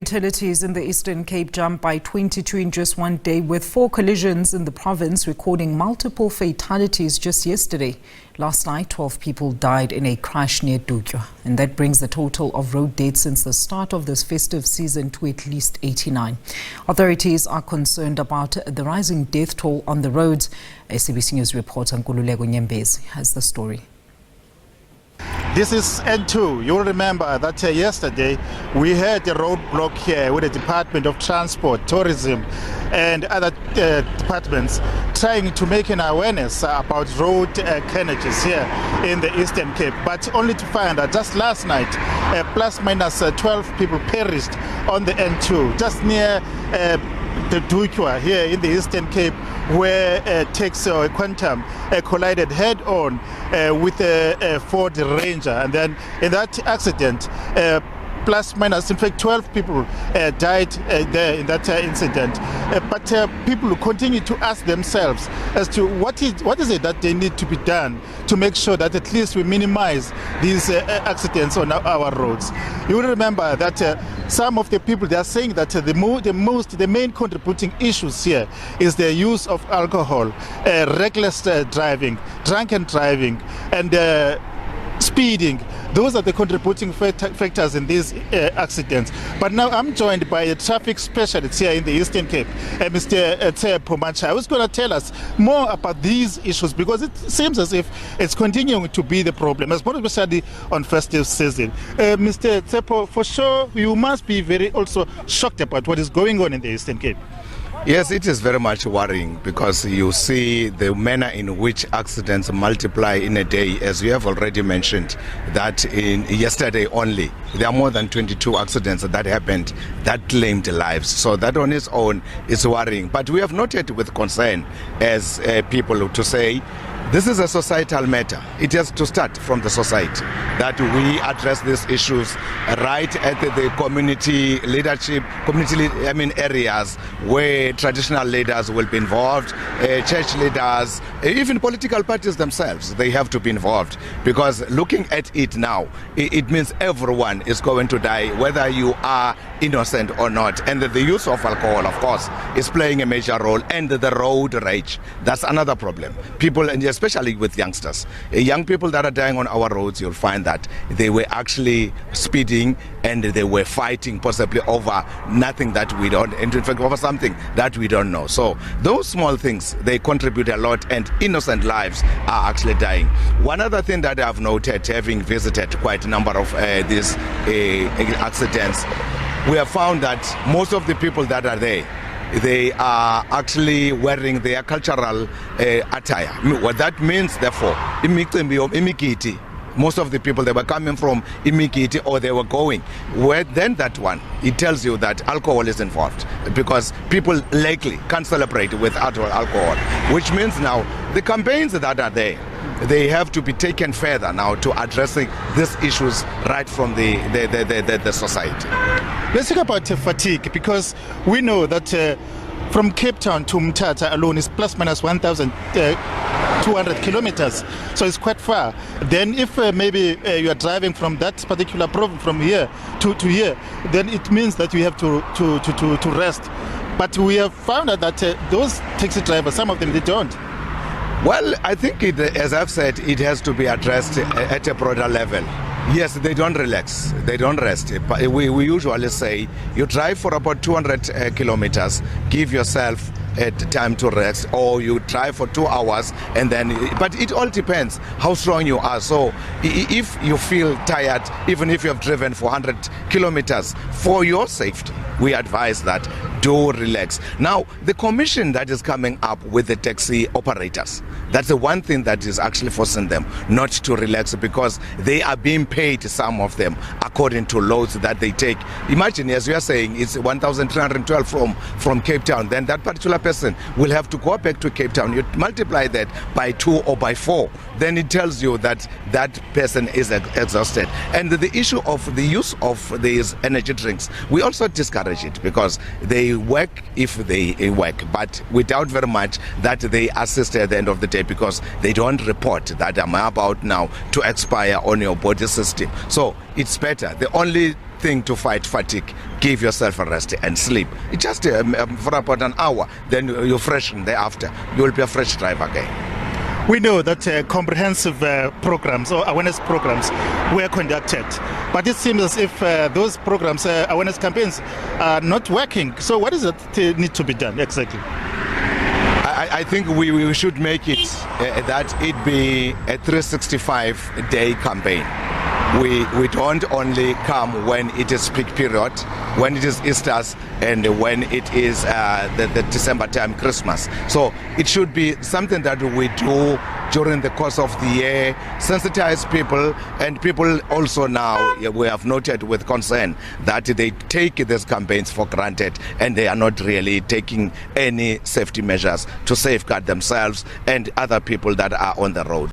Fatalities in the Eastern Cape jumped by 22 in just one day, with 4 collisions in the province recording multiple fatalities just yesterday. Last night, 12 people died in a crash near Dutywa, and that brings the total of road deaths since the start of this festive season to at least 89. Authorities are concerned about the rising death toll on the roads. SABC News reporter Nkululeko Nyembezi has the story. This is N2. You'll remember that yesterday we had a roadblock here with the Department of Transport, Tourism and other departments trying to make an awareness about road carnages here in the Eastern Cape, but only to find that just last night plus minus 12 people perished on the N2 just near the Dutywa here in the Eastern Cape, where a taxi or a Quantum collided head-on with a Ford Ranger, and then in that accident plus minus, in fact, 12 people died there in that incident. But people continue to ask themselves as to what is it that they need to be done to make sure that at least we minimize these accidents on our roads. You will remember that some of the people, they are saying that the main contributing issues here is the use of alcohol, reckless driving, drunken driving, and speeding. Those are the contributing factors in these accidents. But now I'm joined by a traffic specialist here in the Eastern Cape, Mr. Pomacha, who's going to tell us more about these issues, because it seems as if it's continuing to be the problem, especially on festive season. Mr. Tsepo, for sure you must be very also shocked about what is going on in the Eastern Cape. Yes, it is very much worrying, because you see the manner in which accidents multiply in a day. As you have already mentioned, that in yesterday only there are more than 22 accidents that happened that claimed lives. So that on its own is worrying. But we have noted with concern as people to say this is a societal matter. It has to start from the society, that we address these issues right at the community leadership, areas where traditional leaders will be involved, church leaders, even political parties themselves. They have to be involved, because looking at it now, it means everyone is going to die, whether you are innocent or not. And the use of alcohol, of course, is playing a major role, and the road rage. That's another problem. People, and especially with youngsters, young people that are dying on our roads, you'll find that they were actually speeding and they were fighting possibly over nothing that we don't, and in fact over something that we don't know. So those small things, they contribute a lot, and innocent lives are actually dying. One other thing that I've noted, having visited quite a number of these accidents, we have found that most of the people that are there, they are actually wearing their cultural attire. What that means, therefore, imikiti, most of the people, they were coming from imikiti, or they were going. Then that one, it tells you that alcohol is involved, because people likely can't celebrate with alcohol, which means now the campaigns that are there, they have to be taken further now to addressing these issues right from the society. Let's talk about fatigue, because we know that from Cape Town to Mthatha alone is plus minus 1,200 kilometers, so it's quite far. Then if maybe you are driving from that particular province from here to here, then it means that you have to rest. But we have found out that those taxi drivers, some of them, they don't. Well, I think, as I've said, it has to be addressed at a broader level. Yes, they don't relax, they don't rest. We usually say you drive for about 200 kilometers, give yourself time to rest, or you drive for 2 hours, and then, but it all depends how strong you are. So if you feel tired, even if you have driven for 100 kilometers, for your safety, we advise that do relax. Now, the commission that is coming up with the taxi operators, that's the one thing that is actually forcing them not to relax, because they are being paid, some of them, according to loads that they take. Imagine, as you are saying, it's 1,312 from Cape Town, then that particular person will have to go back to Cape Town. You multiply that by 2 or by 4, then it tells you that that person is exhausted. And the issue of the use of these energy drinks, we also discourage it, because they they work if they work, but we doubt very much that they assist at the end of the day, because they don't report that I'm about now to expire on your body system. So it's better. The only thing to fight fatigue, give yourself a rest and sleep. It's just for about an hour, then you're fresh thereafter. You will be a fresh driver again. We know that comprehensive programs or awareness programs were conducted, but it seems as if those programs, awareness campaigns, are not working. So what is it need to be done exactly? I think we should make it that it be a 365-day campaign. We don't only come when it is peak period, when it is Easter's, and when it is the December time, Christmas. So it should be something that we do during the course of the year, sensitize people, and people also now, we have noted with concern that they take these campaigns for granted and they are not really taking any safety measures to safeguard themselves and other people that are on the road.